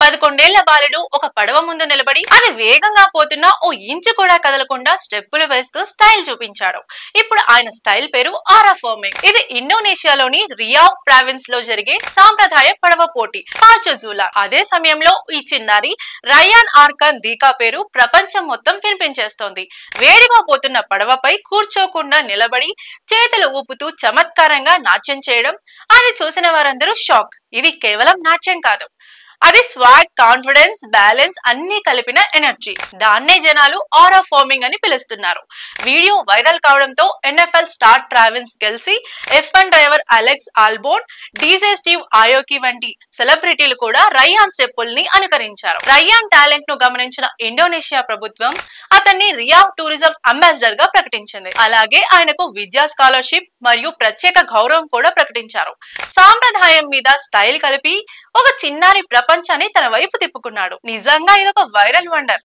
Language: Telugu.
11 ఏళ్ల బాలుడు ఒక పడవ ముందు నిలబడి అది వేగంగా పోతున్నా ఓ ఇంచు కూడా కదలకుండా స్టెప్పులు వేస్తూ స్టైల్ చూపించాడు. ఇప్పుడు ఆయన స్టైల్ పేరు ఆరా ఫోమింగ్. ఇది ఇండోనేషియాలోని రియావ్ ప్రావిన్స్ లో జరిగే సాంప్రదాయ పడవ పోటీ పాచుజులా. అదే సమయంలో ఈ చిన్నారి రయాన్ ఆర్కాన్ దీకా పేరు ప్రపంచం మొత్తం వినిపించేస్తోంది. వేడిగా పోతున్న పడవపై కూర్చోకుండా నిలబడి చేతులు ఊపుతూ చమత్కారంగా నాట్యం చేయడం, అది చూసిన వారందరూ షాక్. ఇది కేవలం నాట్యం కాదు, అది స్వాగ్, కాన్ఫిడెన్స్, బ్యాలెన్స్ అన్ని కలిపిన ఎనర్జీ. దాన్నే జనాలు ఆరా ఫోమింగ్ అని పిలుస్తున్నారు. వీడియో వైరల్ కావడంతో NFL star Travis Kelce, F1 driver Alex Albon, DJ Steve Aoki వంటి సెలబ్రిటీలు కూడా రయాన్ స్టెప్పుల్ని అనుకరించారు. రయాన్ టాలెంట్ ను గమనించిన ఇండోనేషియా ప్రభుత్వం అతన్ని రియావ్ టూరిజం అంబాసిడర్ గా ప్రకటించింది. అలాగే ఆయనకు విద్యా స్కాలర్షిప్ మరియు ప్రత్యేక గౌరవం కూడా ప్రకటించారు. సాంప్రదాయం మీద స్టైల్ కలిపి ఒక చిన్నారి ప్రపంచాన్ని తన వైపు తిప్పుకున్నాడు. నిజంగా ఇదొక వైరల్ వండర్.